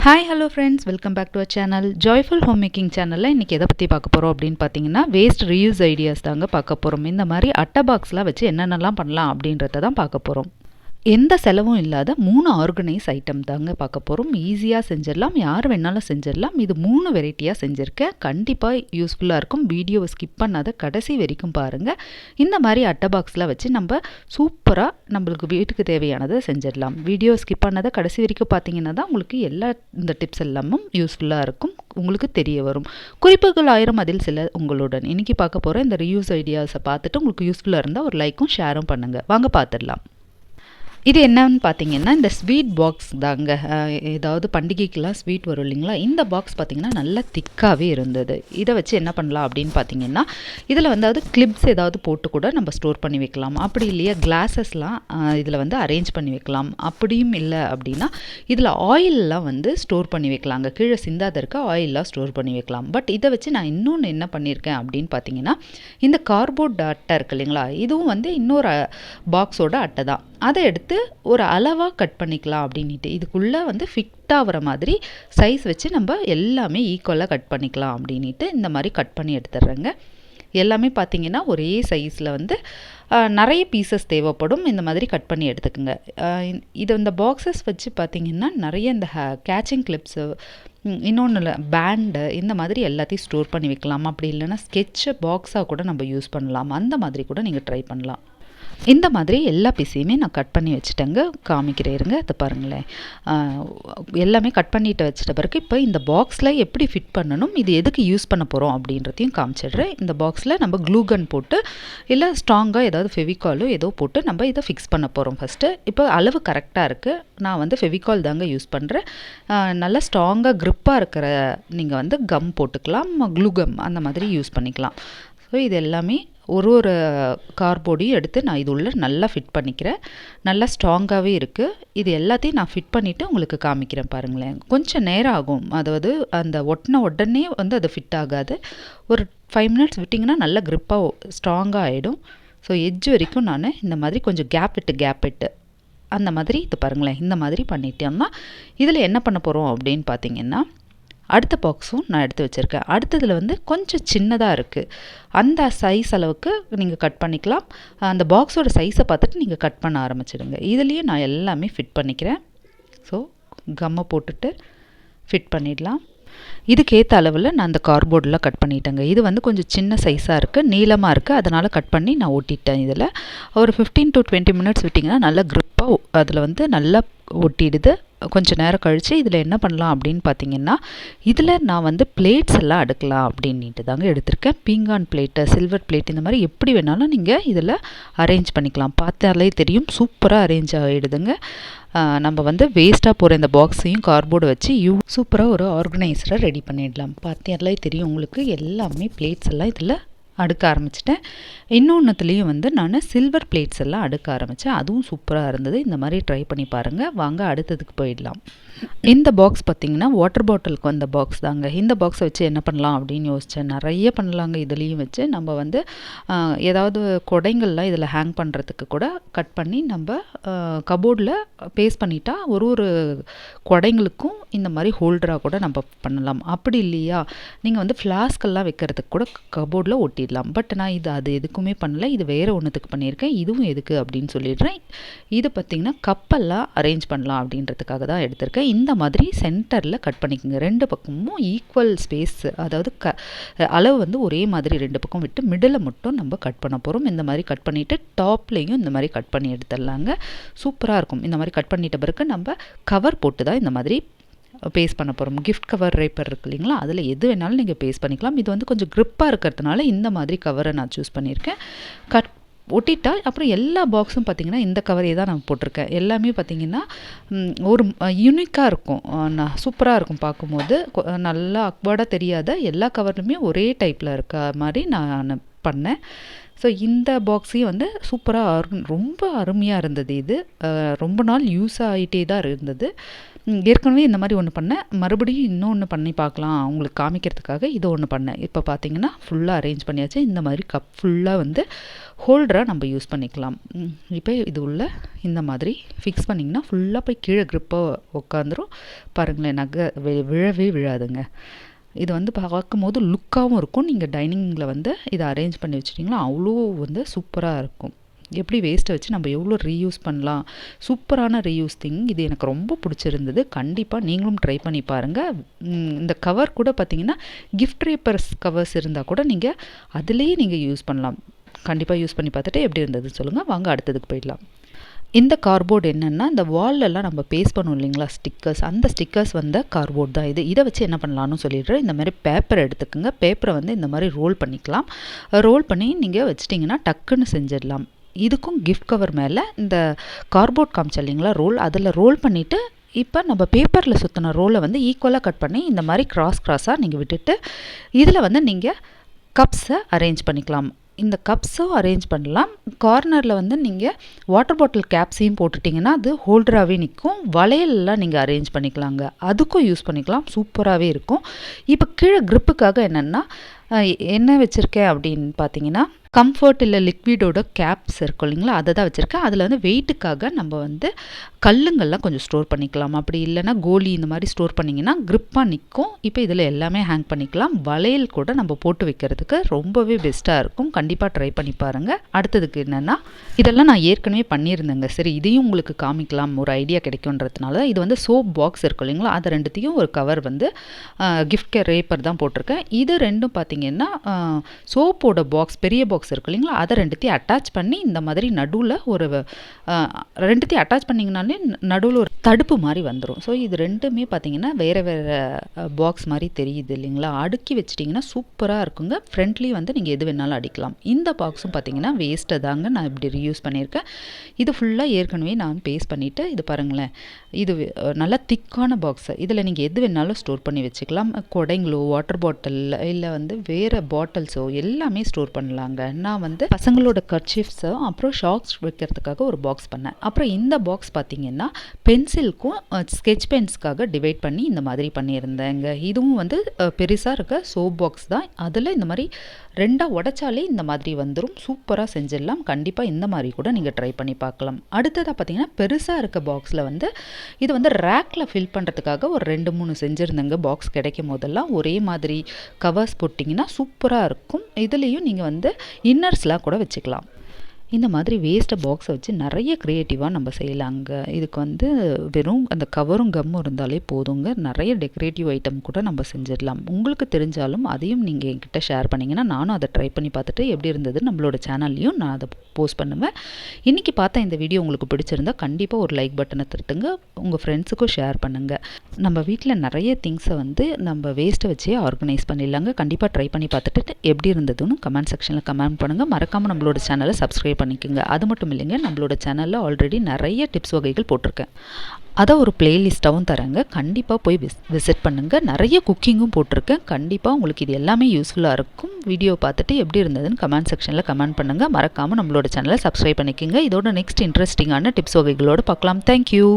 Hi hello friends, welcome back to our channel. Joyful home making சேனலில் இன்றைக்கி எதை பற்றி பார்க்க போகிறோம் அப்படின்னு பார்த்தீங்கன்னா, வேஸ்ட் ரீயூஸ் ஐடியாஸ் தாங்க பார்க்க போகிறோம். இந்த மாதிரி அட்டை பாக்ஸ்லாம் வச்சு என்னென்னலாம் பண்ணலாம் அப்படின்றத தான் பார்க்க போகிறோம். எந்த செலவும் இல்லாத 3 ஆர்கனைஸ் ஐட்டம் தாங்க பார்க்க போகிறோம். ஈஸியாக செஞ்சிடலாம், யார் வேணாலும் செஞ்சிடலாம். இது 3 வெரைட்டியாக செஞ்சுருக்கேன். கண்டிப்பாக யூஸ்ஃபுல்லாக இருக்கும். வீடியோவை ஸ்கிப் பண்ணாத கடைசி வரைக்கும் பாருங்கள். இந்த மாதிரி அட்டை பாக்ஸ்லாம் வச்சு நம்ம சூப்பராக நம்மளுக்கு வீட்டுக்கு தேவையானதை செஞ்சிடலாம். வீடியோ ஸ்கிப் பண்ணாத கடைசி வரைக்கும் பார்த்தீங்கன்னா தான் உங்களுக்கு இந்த டிப்ஸ் எல்லாமும் யூஸ்ஃபுல்லாக இருக்கும், உங்களுக்கு தெரிய வரும். குறிப்புகள் 1000 அதில் சில உங்களுடன். இன்றைக்கி பார்க்க போகிற இந்த ரீயூஸ் ஐடியாஸை பார்த்துட்டு உங்களுக்கு யூஸ்ஃபுல்லாக இருந்தால் ஒரு லைக்கும் ஷேரும் பண்ணுங்கள். வாங்க பார்த்துடலாம். இது என்னன்னு பார்த்தீங்கன்னா, இந்த ஸ்வீட் பாக்ஸ் தாங்க. ஏதாவது பண்டிகைக்கெலாம் ஸ்வீட் வரும் இல்லைங்களா, இந்த பாக்ஸ் பார்த்திங்கன்னா நல்லா திக்காகவே இருந்தது. இதை வச்சு என்ன பண்ணலாம் அப்படின்னு பார்த்தீங்கன்னா, இதில் அதாவது கிளிப்ஸ் ஏதாவது போட்டு கூட நம்ம ஸ்டோர் பண்ணி வைக்கலாம். அப்படி இல்லையா கிளாஸஸ்லாம் இதில் அரேஞ்ச் பண்ணி வைக்கலாம். அப்படியும் இல்லை அப்படின்னா இதில் ஆயிலெலாம் ஸ்டோர் பண்ணி வைக்கலாங்க. கீழே சிந்தாத இருக்க ஆயிலெலாம் ஸ்டோர் பண்ணி வைக்கலாம். பட் இதை வச்சு நான் இன்னொன்று என்ன பண்ணியிருக்கேன் அப்படின்னு பார்த்தீங்கன்னா, இந்த கார்ட்போர்ட் அட்டை இருக்குது இல்லைங்களா, இதுவும் இன்னொரு பாக்ஸோட அட்டை தான். அதை எடுத்து ஒரு அளவாக கட் பண்ணிக்கலாம் அப்படின்ட்டு, இதுக்குள்ளே ஃபிட் ஆகிற மாதிரி சைஸ் வச்சு நம்ம எல்லாமே ஈக்குவலாக கட் பண்ணிக்கலாம் அப்படின்ட்டு இந்த மாதிரி கட் பண்ணி எடுத்துடுறேங்க. எல்லாமே பார்த்திங்கன்னா ஒரே சைஸில் நிறைய பீசஸ் தேவைப்படும். இந்த மாதிரி கட் பண்ணி எடுத்துக்கோங்க. இந்த பாக்ஸஸ் வச்சு பார்த்திங்கன்னா நிறைய இந்த கேச்சிங் கிளிப்ஸு, இன்னொன்று பேண்டு, இந்த மாதிரி எல்லாத்தையும் ஸ்டோர் பண்ணி வைக்கலாம். அப்படி இல்லைன்னா ஸ்கெட்சு பாக்ஸாக கூட நம்ம யூஸ் பண்ணலாம். அந்த மாதிரி கூட நீங்கள் ட்ரை பண்ணலாம். இந்த மாதிரி எல்லா பீஸையுமே நான் கட் பண்ணி வச்சுட்டேங்க. காமிக்கிறேருங்க, அதை பாருங்களேன். எல்லாமே கட் பண்ணிட்டு வச்சிட்ட பிறகு இப்போ இந்த பாக்ஸில் எப்படி ஃபிட் பண்ணணும், இது எதுக்கு யூஸ் பண்ண போகிறோம் அப்படின்றதையும் காமிச்சிடுறேன். இந்த பாக்ஸில் நம்ம க்ளூகன் போட்டு இல்லை ஸ்ட்ராங்காக ஏதாவது ஃபெவிகாலோ ஏதோ போட்டு நம்ம இதை ஃபிக்ஸ் பண்ண போகிறோம். ஃபஸ்ட்டு இப்போ அளவு கரெக்டாக இருக்குது. நான் ஃபெவிகால் தாங்க யூஸ் பண்ணுறேன். நல்லா ஸ்ட்ராங்காக க்ரிப்பாக இருக்கிற நீங்கள் கம் போட்டுக்கலாம், க்ளூகம் அந்த மாதிரி யூஸ் பண்ணிக்கலாம். ஸோ இது எல்லாமே ஒரு கார்ட்போர்டையும் எடுத்து நான் இது உள்ள நல்லா ஃபிட் பண்ணிக்கிறேன். நல்லா ஸ்ட்ராங்காகவே இருக்குது. இது எல்லாத்தையும் நான் ஃபிட் பண்ணிவிட்டு உங்களுக்கு காமிக்கிறேன் பாருங்களேன். கொஞ்சம் நேரம் ஆகும், அதாவது அந்த ஒட்டின உடனே அது ஃபிட் ஆகாது. ஒரு 5 மினிட்ஸ் விட்டிங்கன்னா நல்லா க்ரிப்பாக ஸ்ட்ராங்காக ஆகிடும். ஸோ எட்ஜ் வரைக்கும் நான் இந்த மாதிரி கொஞ்சம் கேப் விட்டு அந்த மாதிரி இது பாருங்களேன். இந்த மாதிரி பண்ணிட்டோம்னா இதில் என்ன பண்ண போகிறோம் அப்படின்னு பார்த்தீங்கன்னா, அடுத்த பாக்ஸும் நான் எடுத்து வச்சுருக்கேன். அடுத்ததில் கொஞ்சம் சின்னதாக இருக்குது. அந்த சைஸ் அளவுக்கு நீங்கள் கட் பண்ணிக்கலாம். அந்த பாக்ஸோட சைஸை பார்த்துட்டு நீங்கள் கட் பண்ண ஆரம்பிச்சிடுங்க. இதுலேயே நான் எல்லாமே ஃபிட் பண்ணிக்கிறேன். ஸோ கம்மை போட்டுட்டு ஃபிட் பண்ணிடலாம். இதுக்கேற்ற அளவில் நான் அந்த கார்ட்போர்டில் கட் பண்ணிட்டேங்க. இது கொஞ்சம் சின்ன சைஸாக இருக்குது, நீளமாக இருக்குது. அதனால் கட் பண்ணி நான் ஒட்டிட்டேன். இதில் ஒரு 15 to 20 மினிட்ஸ் விட்டிங்கன்னா நல்லா க்ரிப்பாக அதில் நல்லா ஒட்டிடுது. கொஞ்சம் நேரம் கழித்து இதில் என்ன பண்ணலாம் அப்படின்னு பார்த்தீங்கன்னா, இதில் நான் பிளேட்ஸ் எல்லாம் அடுக்கலாம் அப்படின்ட்டு தாங்க எடுத்திருக்கேன். பீங்கான் பிளேட்டு, சில்வர் பிளேட், இந்த மாதிரி எப்படி வேணாலும் நீங்கள் இதில் அரேஞ்ச் பண்ணிக்கலாம். பார்த்தாலே தெரியும், சூப்பராக அரேஞ்ச் ஆகிடுதுங்க. நம்ம வேஸ்ட்டாக போகிற இந்த பாக்ஸையும் கார்ட்போர்டை வச்சு சூப்பராக ஒரு ஆர்கனைசரை ரெடி பண்ணிடலாம். பார்த்தாலே தெரியும் உங்களுக்கு, எல்லாமே பிளேட்ஸ் எல்லாம் இதில் அடுக்க ஆரம்பிச்சிட்டேன். இன்னொன்றுத்துலேயும் நான் சில்வர் பிளேட்ஸ் எல்லாம் அடுக்க ஆரம்பித்தேன். அதுவும் சூப்பராக இருந்தது. இந்த மாதிரி ட்ரை பண்ணி பாருங்கள். வாங்க அடுத்ததுக்கு போயிடலாம். இந்த பாக்ஸ் பார்த்திங்கன்னா வாட்டர் பாட்டிலுக்கு வந்த பாக்ஸ் தாங்க. இந்த பாக்ஸை வச்சு என்ன பண்ணலாம் அப்படின்னு யோசித்தேன். நிறைய பண்ணலாங்க. இதுலேயும் வச்சு நம்ம ஏதாவது கொடைங்கள்லாம் இதில் ஹேங் பண்ணுறதுக்கு கூட கட் பண்ணி நம்ம கபோர்டில் பேஸ்ட் பண்ணிட்டா ஒரு கொடைங்களுக்கும் இந்த மாதிரி ஹோல்டராக கூட நம்ம பண்ணலாம். அப்படி இல்லையா நீங்கள் ஃப்ளாஸ்கெல்லாம் வைக்கிறதுக்கு கூட கபோர்டில் ஒட்டிடலாம். பட் நான் அது எதுக்குமே பண்ணல. இது வேறு ஒன்றுத்துக்கு பண்ணியிருக்கேன். இதுவும் எதுக்கு அப்படின்னு சொல்லிடுறேன். இது பார்த்திங்கன்னா கப்பெல்லாம் அரேஞ்ச் பண்ணலாம் அப்படின்றதுக்காக தான் எடுத்திருக்கேன். இந்த மாதிரி சென்டரில் கட் பண்ணிக்கோங்க. 2 பக்கமும் ஈக்குவல் ஸ்பேஸ், அதாவது அளவு ஒரே மாதிரி 2 பக்கம் விட்டு மிடில் மட்டும் நம்ம கட் பண்ண போகிறோம். இந்த மாதிரி கட் பண்ணிவிட்டு டாப்லேயும் இந்த மாதிரி கட் பண்ணி எடுத்துடலாங்க. சூப்பராக இருக்கும். இந்த மாதிரி கட் பண்ணிட்ட பிறகு நம்ம கவர் போட்டு தான் இந்த மாதிரி பேஸ்ட் பண்ண போகிறோம். கிஃப்ட் கவர் ரேப்பர் இருக்குது இல்லைங்களா, அதில் எது வேணாலும் நீங்கள் பேஸ்ட் பண்ணிக்கலாம். இது கொஞ்சம் க்ரிப்பாக இருக்கிறதுனால இந்த மாதிரி கவரை நான் சூஸ் பண்ணியிருக்கேன். ஒட்டிட்டா அப்புறம் எல்லா பாக்ஸும் பார்த்திங்கன்னா இந்த கவரே தான் நான் போட்டிருக்கேன். எல்லாமே பார்த்திங்கன்னா ஒரு யூனிக்காக இருக்கும், சூப்பராக இருக்கும் பார்க்கும்போது. நல்லா அக்வர்டாக தெரியாத எல்லா கவர்லையுமே ஒரே டைப்பில் இருக்க மாதிரி நான் பண்ணேன். ஸோ இந்த பாக்ஸையும் சூப்பராக ரொம்ப அருமையாக இருந்தது. இது ரொம்ப நாள் யூஸ் ஆகிட்டே தான் இருந்தது. ஏற்கனவே இந்த மாதிரி ஒன்று பண்ணேன், மறுபடியும் இன்னொன்று பண்ணி பார்க்கலாம் உங்களுக்கு காமிக்கிறதுக்காக இது ஒன்று பண்ணேன். இப்போ பார்த்தீங்கன்னா ஃபுல்லாக அரேஞ்ச் பண்ணியாச்சு. இந்த மாதிரி கப் ஃபுல்லாக வந்து ஹோல்டராக நம்ம யூஸ் பண்ணிக்கலாம். இப்போ இது உள்ள இந்த மாதிரி ஃபிக்ஸ் பண்ணிங்கன்னா ஃபுல்லாக போய் கீழே க்ரிப்பாக உட்காந்துரும். பாருங்களேன், நகை விழவே விழாதுங்க. இது வந்து பார்க்கும்போது லுக்காகவும் இருக்கும். நீங்கள் டைனிங்கில் வந்து இதை அரேஞ்ச் பண்ணி வச்சிட்டிங்களா அவ்வளோ வந்து சூப்பராக இருக்கும். எப்படி வேஸ்ட்டை வச்சு நம்ம எவ்வளோ ரீயூஸ் பண்ணலாம். சூப்பரான ரீயூஸ் திங். இது எனக்கு ரொம்ப பிடிச்சிருந்தது. கண்டிப்பாக நீங்களும் ட்ரை பண்ணி பாருங்கள். இந்த கவர் கூட பார்த்தீங்கன்னா கிஃப்ட் ரேப்பர்ஸ் கவர்ஸ் இருந்தால் கூட நீங்கள் அதுலேயே நீங்கள் யூஸ் பண்ணலாம். கண்டிப்பாக யூஸ் பண்ணி பார்த்துட்டு எப்படி இருந்ததுன்னு சொல்லுங்கள். வாங்க அடுத்ததுக்கு போயிடலாம். இந்த கார்ட்போர்டு என்னென்னா, இந்த வால்லெல்லாம் நம்ம பேஸ்ட் பண்ணுவோம் இல்லைங்களா ஸ்டிக்கர்ஸ், அந்த ஸ்டிக்கர்ஸ் வந்து கார்ட்போர்ட் தான் இது. இதை வச்சு என்ன பண்ணலான்னு சொல்லிடுறேன். இந்த மாதிரி பேப்பர் எடுத்துக்கோங்க. பேப்பரை வந்து இந்த மாதிரி ரோல் பண்ணிக்கலாம். ரோல் பண்ணி நீங்கள் வச்சிட்டிங்கன்னா டக்குன்னு செஞ்சிடலாம். இதுக்கும் கிஃப்ட் கவர் மேலே இந்த கார்ட்போர்ட் காமிச்சா இல்லைங்களா ரோல், அதில் ரோல் பண்ணிவிட்டு இப்போ நம்ம பேப்பரில் சுற்றின ரோலை வந்து ஈக்குவலாக கட் பண்ணி இந்த மாதிரி கிராஸாக நீங்கள் விட்டுட்டு இதில் வந்து நீங்கள் கப்ஸை அரேஞ்ச் பண்ணிக்கலாம். இந்த கப்ஸும் அரேஞ்ச் பண்ணலாம். கார்னரில் வந்து நீங்கள் வாட்டர் பாட்டில் கேப்ஸையும் போட்டுட்டிங்கன்னா அது ஹோல்டராகவே நிற்கும். வளையலெல்லாம் நீங்கள் அரேஞ்ச் பண்ணிக்கலாங்க, அதுக்கும் யூஸ் பண்ணிக்கலாம். சூப்பராகவே இருக்கும். இப்போ கீழே க்ரிப்புக்காக என்னென்னா என்ன வச்சுருக்கேன் அப்படின்னு பார்த்தீங்கன்னா, கம்ஃபர்ட் இல்லை லிக்விடோட கேப்ஸ் இருக்கும் இல்லைங்களா, அதை தான் வச்சுருக்கேன். அதில் வந்து வெயிட்டுக்காக நம்ம வந்து கல்லுங்கள்லாம் கொஞ்சம் ஸ்டோர் பண்ணிக்கலாம். அப்படி இல்லைன்னா கோலி இந்த மாதிரி ஸ்டோர் பண்ணிங்கன்னா க்ரிப்பாக நிற்கும். இப்போ இதில் எல்லாமே ஹேங் பண்ணிக்கலாம். வளையல் கூட நம்ம போட்டு வைக்கிறதுக்கு ரொம்பவே பெஸ்ட்டாக இருக்கும். கண்டிப்பாக ட்ரை பண்ணி பாருங்கள். அடுத்ததுக்கு என்னென்னா, இதெல்லாம் நான் ஏற்கனவே பண்ணியிருந்தேங்க. சரி, இதையும் உங்களுக்கு காமிக்கலாம், ஒரு ஐடியா கிடைக்குன்றதுனால. இது வந்து சோப் பாக்ஸ் இருக்கும் இல்லைங்களா, அதை ரெண்டுத்தையும் ஒரு கவர் வந்து கிஃப்ட் ரேப்பர் தான் போட்டிருக்கேன். இது ரெண்டும் பார்த்தீங்கன்னா சோப்போட பாக்ஸ், பெரிய பாக்ஸ் இருக்கு இல்லைங்களா, அதை ரெண்டுத்தையும் அட்டாச் பண்ணி இந்த மாதிரி நடுவில் ஒரு ரெண்டுத்தையும் அட்டாச் பண்ணிங்கனாலே நடுவில் ஒரு தடுப்பு மாதிரி வந்துடும். ஸோ இது ரெண்டுமே பார்த்தீங்கன்னா வேறு வேறு பாக்ஸ் மாதிரி தெரியுது இல்லைங்களா, அடுக்கி வச்சிட்டிங்கன்னா சூப்பராக இருக்குங்க. ஃப்ரண்ட்லேயும் வந்து நீங்கள் எது வேணாலும் அடிக்கலாம். இந்த பாக்ஸும் பார்த்தீங்கன்னா வேஸ்ட்டை தாங்க நான் இப்படி ரீயூஸ் பண்ணியிருக்கேன். இது ஃபுல்லாக ஏற்கனவே நான் பேஸ்ட் பண்ணிவிட்டு, இது பாருங்களேன், இது நல்லா திக்கான பாக்ஸு. இதில் நீங்கள் எது வேணாலும் ஸ்டோர் பண்ணி வச்சுக்கலாம். கொடைங்களோ, வாட்டர் பாட்டில், இல்லை வந்து வேறு பாட்டில்ஸோ எல்லாமே ஸ்டோர் பண்ணலாங்க. நான் வந்து பசங்களோட கர்ச்சீஃப்ஸோ அப்புறம் ஷாக்ஸ் வைக்கிறதுக்காக ஒரு பாக்ஸ் பண்ணேன். அப்புறம் இந்த பாக்ஸ் பார்த்தீங்கன்னா பென்சிலுக்கும் ஸ்கெட்ச் பென்ஸ்க்காக டிவைட் பண்ணி இந்த மாதிரி பண்ணியிருந்தேங்க. இதுவும் வந்து பெருசாக இருக்க சோப் பாக்ஸ் தான். அதில் இந்த மாதிரி ரெண்டாக உடைச்சாலே இந்த மாதிரி வந்துடும். சூப்பராக செஞ்சிடலாம். கண்டிப்பாக இந்த மாதிரி கூட நீங்கள் ட்ரை பண்ணி பார்க்கலாம். அடுத்ததாக பார்த்தீங்கன்னா பெருசாக இருக்க பாக்ஸில் வந்து இது வந்து ரேக்கில் ஃபில் பண்ணுறதுக்காக ஒரு 2-3 செஞ்சுருந்தேங்க. பாக்ஸ் கிடைக்கும் போதெல்லாம் ஒரே மாதிரி கவர்ஸ் போட்டிங்கன்னா சூப்பராக இருக்கும். இதுலேயும் நீங்கள் வந்து இன்னர்ஸ்லாம் கூட வச்சுக்கலாம். இந்த மாதிரி வேஸ்ட்டை பாக்ஸை வச்சு நிறைய க்ரியேட்டிவாக நம்ம செய்யலாங்க. இதுக்கு வந்து வெறும் அந்த கவரும் கம்மும் இருந்தாலே போதுங்க. நிறைய டெக்கரேட்டிவ் ஐட்டம் கூட நம்ம செஞ்சிடலாம். உங்களுக்கு தெரிஞ்சாலும் அதையும் நீங்கள் என்கிட்ட ஷேர் பண்ணிங்கன்னா நானும் அதை ட்ரை பண்ணி பார்த்துட்டு எப்படி இருந்தது நம்மளோட சேனல்லையும் நான் அதை போஸ்ட் பண்ணுவேன். இன்றைக்கி பார்த்தா இந்த வீடியோ உங்களுக்கு பிடிச்சிருந்தா கண்டிப்பாக ஒரு லைக் பட்டனை தட்டுங்க. உங்கள் ஃப்ரெண்ட்ஸுக்கும் ஷேர் பண்ணுங்கள். நம்ம வீட்டில் நிறைய திங்ஸை வந்து நம்ம வேஸ்ட்டை வச்சே ஆர்கனைஸ் பண்ணிடலாங்க. கண்டிப்பாக ட்ரை பண்ணி பார்த்துட்டு எப்படி இருந்ததுன்னு கமெண்ட் செக்ஷனில் கமெண்ட் பண்ணுங்கள். மறக்காமல் நம்மளோட சேனலை சப்ஸ்கிரைப் பண்ணிக்கோங்க. அது மட்டும் இல்லைங்க, நம்மளோட சேனலில் ஆல்ரெடி நிறைய டிப்ஸ் வகைகள் போட்டிருக்கேன். அதை ஒரு பிளேலிஸ்ட்டாகவும் தரேங்க. கண்டிப்பாக போய் விசிட் பண்ணுங்கள். நிறைய குக்கிங்கும் போட்டிருக்கேன். கண்டிப்பாக உங்களுக்கு இது எல்லாமே யூஸ்ஃபுல்லாக இருக்கும். வீடியோ பார்த்துட்டு எப்படி இருந்ததுன்னு கமெண்ட் செக்ஷனில் கமெண்ட் பண்ணுங்கள். மறக்காமல் நம்மளோட சேனலை சப்ஸ்கிரைப் பண்ணிக்கோங்க. இதோட நெக்ஸ்ட் இன்ட்ரெஸ்டிங்கான டிப்ஸ் வகைகளோடு பார்க்கலாம். தேங்க்யூ.